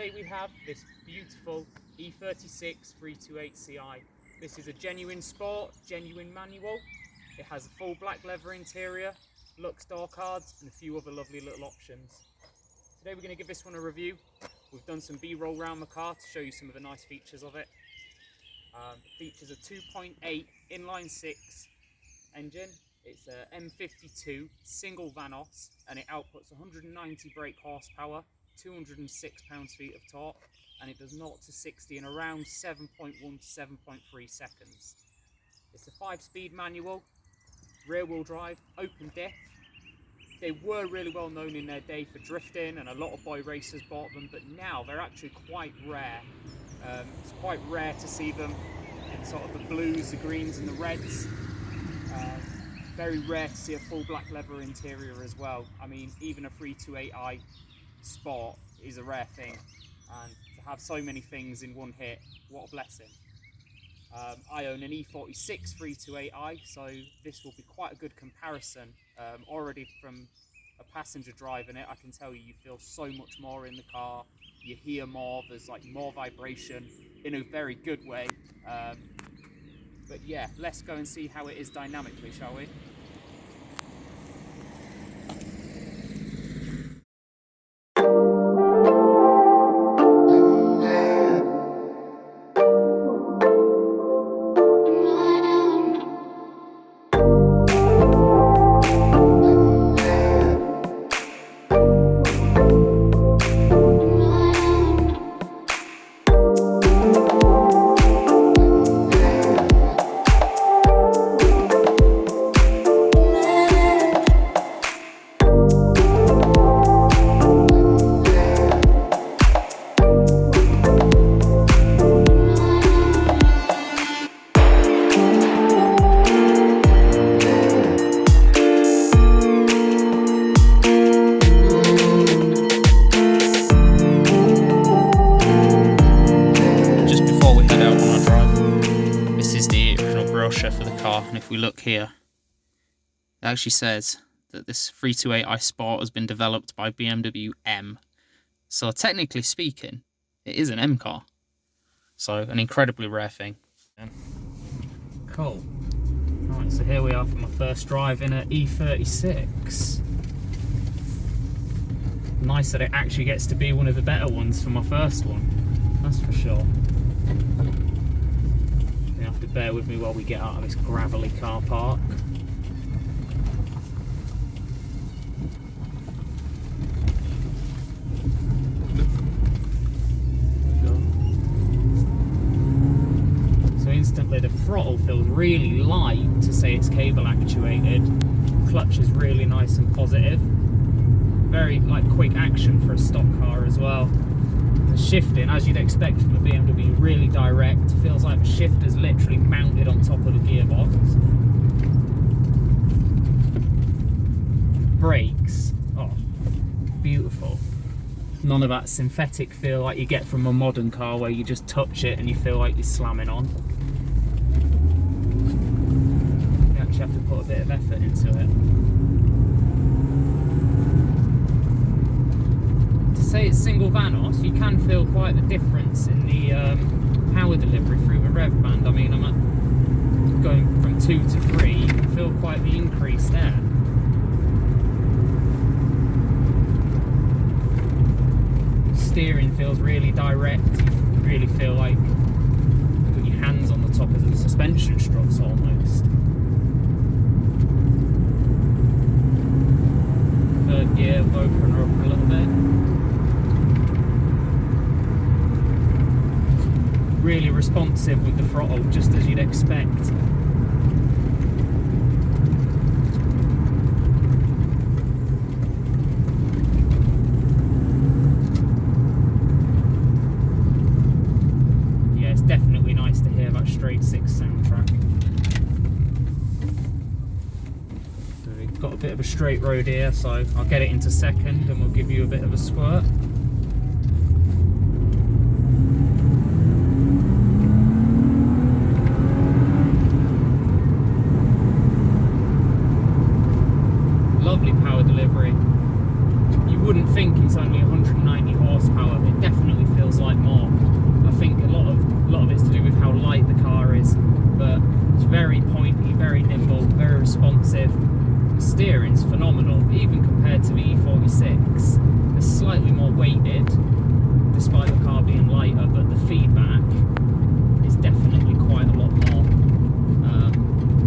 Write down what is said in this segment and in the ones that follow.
Today we have this beautiful E36 328 Ci. This is a genuine sport, genuine manual. It has a full black leather interior, Lux door cards and a few other lovely little options. Today we're going to give this one a review. We've done some B-roll around the car to show you some of the nice features of it. It features a 2.8 inline 6 engine. It's a M52 single Vanos and it outputs 190 brake horsepower, 206 pounds-feet of torque, and it does 0 to 60 in around 7.1 to 7.3 seconds. It's a 5-speed manual, rear-wheel drive, open diff. They were really well known in their day for drifting, and a lot of boy racers bought them, but now they're actually quite rare. It's quite rare to see them in sort of the blues, the greens and the reds. Very rare to see a full black leather interior as well. I mean, even a 328i Sport is a rare thing, and to have so many things in one hit, what a blessing. I own an E36 328i, so this will be quite a good comparison. Already from a passenger driving it, I can tell you feel so much more in the car. You hear more, there's like more vibration in a very good way. But yeah, let's go and see how it is dynamically, shall we? For the car, and if we look here, it actually says that this 328i Sport has been developed by BMW M. So technically speaking, it is an M car. So an incredibly rare thing. Cool. Right, so here we are for my first drive in an E36. Nice that it actually gets to be one of the better ones for my first one. That's for sure. You have to bear with me while we get out of this gravelly car park. So instantly the throttle feels really light to say it's cable actuated. Clutch is really nice and positive. Very quick action for a stock car as well. The shifting, as you'd expect from a BMW, really direct. Feels like the shifter's literally mounted on top of the gearbox. Brakes, oh, beautiful. None of that synthetic feel like you get from a modern car where you just touch it and you feel like you're slamming on. You actually have to put a bit of effort into it. Say it's single Vanos, you can feel quite the difference in the power delivery through the rev band. I mean, I'm going from 2 to 3, you can feel quite the increase there. Steering feels really direct, you really feel like you've got your hands on the top of the suspension struts almost. Third gear, we'll open her up a little bit. Really responsive with the throttle, just as you'd expect. Yeah, it's definitely nice to hear that straight 6 soundtrack. So we've got a bit of a straight road here, so I'll get it into second and we'll give you a bit of a squirt. Lovely power delivery. You wouldn't think it's only 190 horsepower, but it definitely feels responsive. The steering's phenomenal, even compared to the E36. It's slightly more weighted, despite the car being lighter, but the feedback is definitely quite a lot more.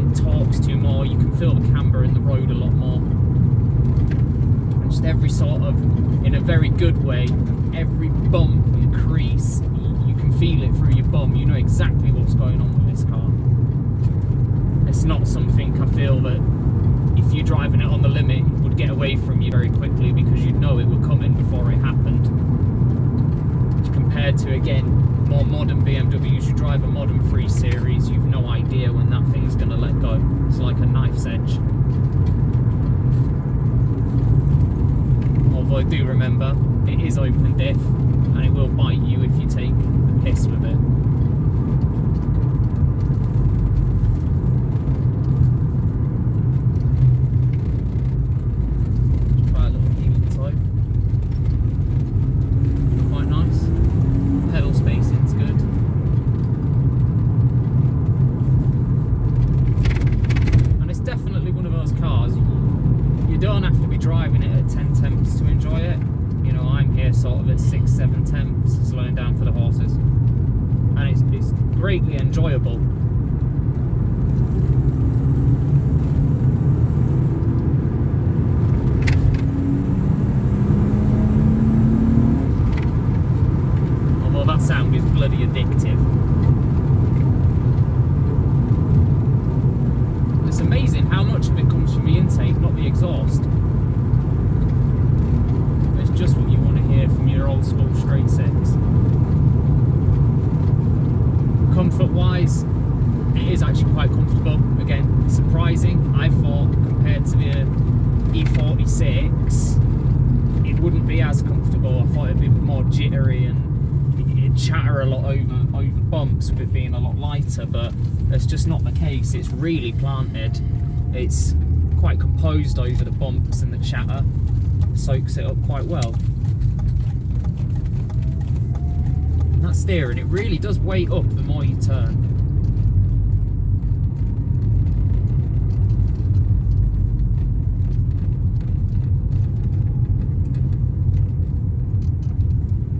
It talks to you more, you can feel the camber in the road a lot more. And just every sort of, in a very good way, every bump and crease, you can feel it through your bum. You know exactly what's going on with this car. It's not something I feel that if you're driving it on the limit, it would get away from you very quickly, because you'd know it would come in before it happened. Compared to, again, more modern BMWs, you drive a modern 3 Series, you've no idea when that thing is going to let go. It's like a knife's edge. Although I do remember, it is open diff, and it will bite you if you take the piss with it. Try a little healing type. Quite nice. Pedal spacing's good. And it's definitely one of those cars, you don't have to be driving it at 10 temps to enjoy it. You know, I'm here sort of at 6-7 temps, slowing down for the horses, and it's greatly enjoyable. Although that sound is bloody addictive. It's amazing how much of it comes from the intake, not the exhaust. It's just what you want to hear from your old school straight six. Comfort wise, it is actually quite comfortable. Again, surprising. I thought compared to the E36 it wouldn't be as comfortable. I thought it'd be more jittery and it'd chatter a lot over bumps with it being a lot lighter, but that's just not the case. It's really planted. It's quite composed over the bumps, and the chatter soaks it up quite well. And that steering, it really does weight up the more you turn.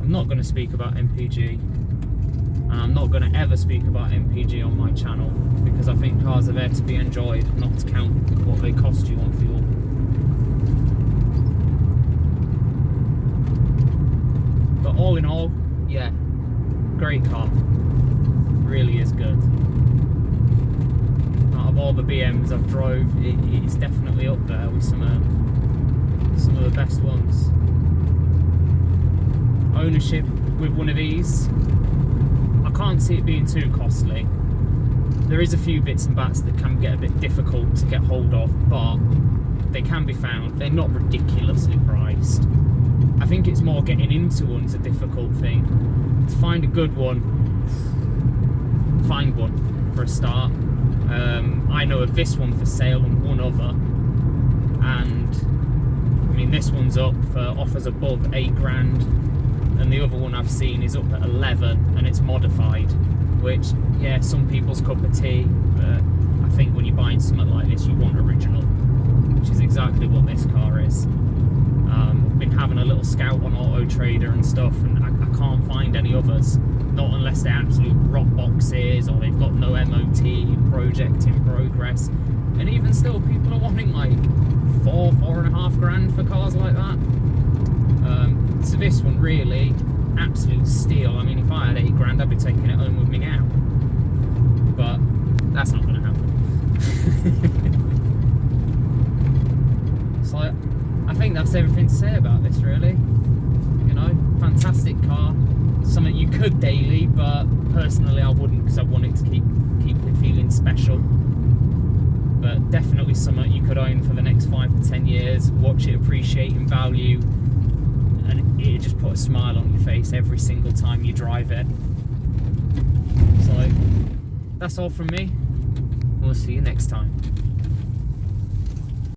I'm not going to speak about MPG, and I'm not going to ever speak about MPG on my channel, because I think cars are there to be enjoyed, not to count what they cost you on fuel. But all in all, yeah, great car. Really is good. Out of all the BMs I've drove, it's definitely up there with some of the best ones. Ownership with one of these, I can't see it being too costly. There is a few bits and bats that can get a bit difficult to get hold of, but they can be found. They're not ridiculously priced. I think it's more getting into one's a difficult thing. To find a good one, find one for a start. I know of this one for sale and one other, and I mean this one's up for offers above 8 grand, and the other one I've seen is up at 11 and it's modified, which, yeah, some people's cup of tea, but I think when you're buying something like this you want original, which is exactly what this car is. I've been having a little scout on Auto Trader and stuff, and I can't find any others, not unless they're absolute rot boxes or they've got no MOT, project in progress. And even still, people are wanting like 4.5 grand for cars like that. So this one really, absolute steal. I mean, if I had 8 grand, I'd be taking it home with me now. But that's not going to happen. So I think that's everything to say about this, really. You know, fantastic car. Something you could daily, but personally I wouldn't, because I want it to keep it feeling special. But definitely something you could own for the next 5 to 10 years, watch it appreciate in value, and it just put a smile on your face every single time you drive it. So that's all from me. We'll see you next time.